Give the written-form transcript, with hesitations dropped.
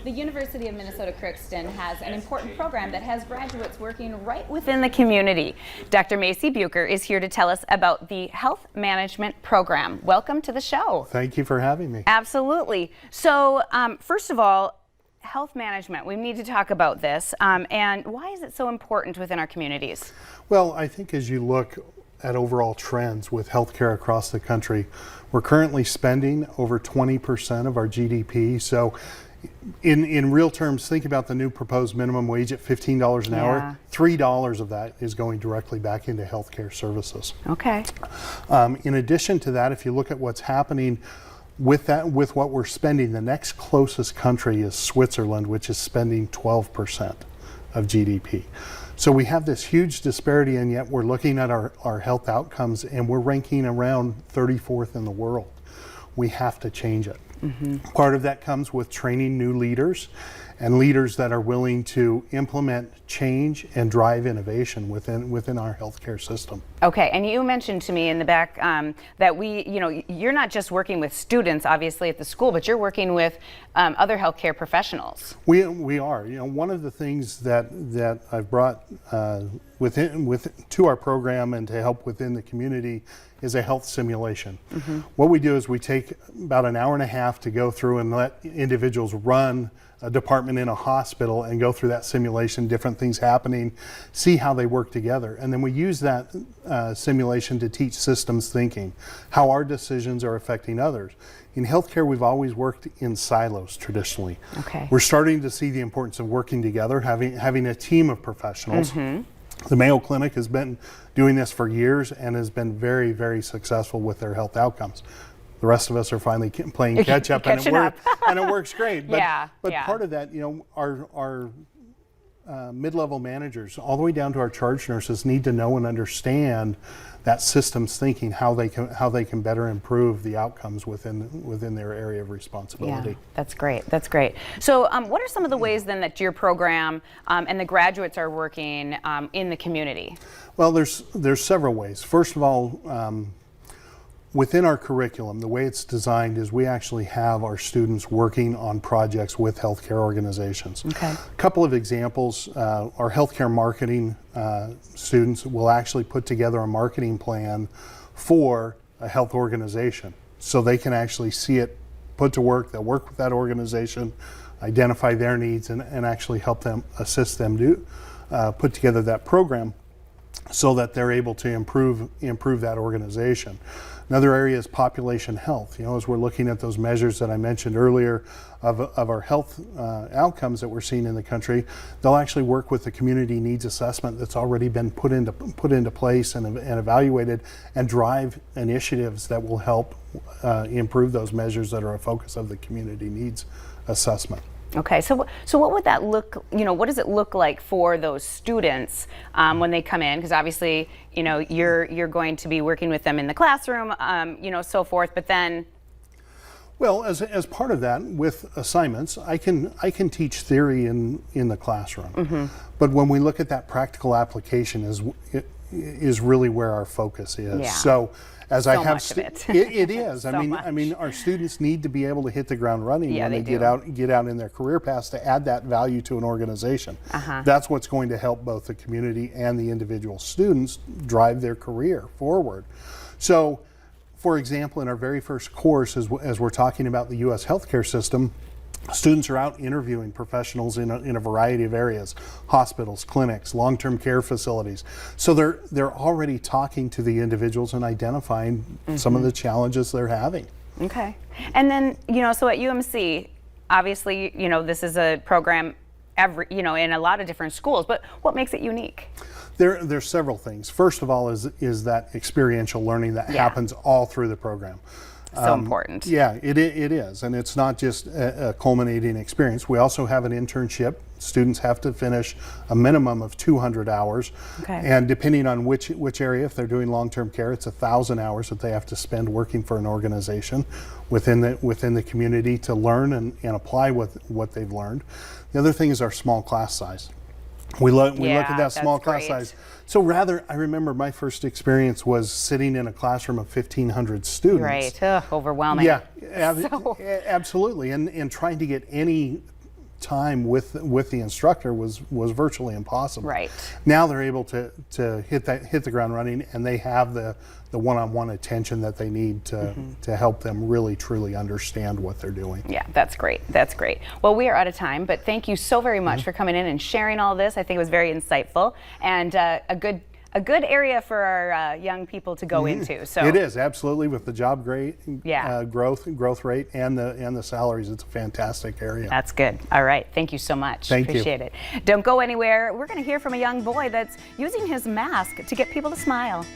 the University of Minnesota Crookston has an important program that has graduates working right within the community. Dr. Macy Bucher is here to tell us about the Health Management Program. Welcome to the show. Thank you for having me. Absolutely. So, first of all, health management, we need to talk about this, and why is it so important within our communities? Well, I think as you look at overall trends with healthcare across the country, we're currently spending over 20% of our GDP. So in real terms, think about the new proposed minimum wage at $15 an hour. $3 of that is going directly back into healthcare services. Okay. In addition to that, if you look at what's happening with what we're spending, the next closest country is Switzerland, which is spending 12% of GDP. So we have this huge disparity, and yet we're looking at our health outcomes, and we're ranking around 34th in the world. We have to change it. Part of that comes with training new leaders and leaders that are willing to implement change and drive innovation within our healthcare system. Okay, and you mentioned to me in the back that you're not just working with students, obviously, at the school, but you're working with other healthcare professionals. We are. One of the things that I've brought to our program and to help within the community is a health simulation. What we do is we take about an hour and a half to go through and let individuals run a department in a hospital and go through that simulation, different things happening, see how they work together. And then we use that simulation to teach systems thinking, how our decisions are affecting others. In healthcare, we've always worked in silos traditionally. Okay. We're starting to see the importance of working together, having a team of professionals. The Mayo Clinic has been doing this for years and has been very, very successful with their health outcomes. The rest of us are finally playing catch up, and it works great. But part of that, our mid-level managers, all the way down to our charge nurses, need to know and understand that systems thinking, how they can better improve the outcomes within their area of responsibility. Yeah, that's great. That's great. So, what are some of the ways then that your program and the graduates are working in the community? Well, there's several ways. First of all, within our curriculum, the way it's designed is we actually have our students working on projects with healthcare organizations. Okay. A couple of examples, our healthcare marketing students will actually put together a marketing plan for a health organization. So they can actually see it put to work, they'll work with that organization, identify their needs, and actually help them, assist them to put together that program so that they're able to improve that organization. Another area is population health. As we're looking at those measures that I mentioned earlier of our health outcomes that we're seeing in the country, they'll actually work with the community needs assessment that's already been put into place and evaluated, and drive initiatives that will help improve those measures that are a focus of the community needs assessment. Okay, so what would that look? What does it look like for those students when they come in? Because obviously, you're going to be working with them in the classroom, so forth. But then, well, as part of that, with assignments, I can teach theory in the classroom. But when we look at that practical application, is really where our focus is. Yeah. So as I have, much of it. It is. So I mean, our students need to be able to hit the ground running when they do. get out in their career paths to add that value to an organization. That's what's going to help both the community and the individual students drive their career forward. So, for example, in our very first course, as we're talking about the U.S. healthcare system, students are out interviewing professionals in a variety of areas: hospitals, clinics, long-term care facilities. So they're already talking to the individuals and identifying some of the challenges they're having. Okay. And then, so at UMC, obviously, this is a program in a lot of different schools, but what makes it unique? There's several things. First of all is that experiential learning that happens all through the program. So important. Yeah, it is, and it's not just a culminating experience. We also have an internship. Students have to finish a minimum of 200 hours, and depending on which area, if they're doing long-term care, it's 1,000 hours that they have to spend working for an organization within the community to learn and apply what they've learned. The other thing is our small class size. We look at that small class size. So I remember my first experience was sitting in a classroom of 1,500 students. Right, overwhelming. Yeah, absolutely. And trying to get any time with the instructor was virtually impossible. Right. Now they're able to hit the ground running, and they have the one-on-one attention that they need to help them really truly understand what they're doing. Yeah, that's great. That's great. Well, we are out of time, but thank you so very much for coming in and sharing all this. I think it was very insightful and a good area for our young people to go into. So it is absolutely, with the job Yeah. growth rate and the salaries. It's a fantastic area. That's good. All right. Thank you so much. Thank you. Appreciate it. Don't go anywhere. We're going to hear from a young boy that's using his mask to get people to smile.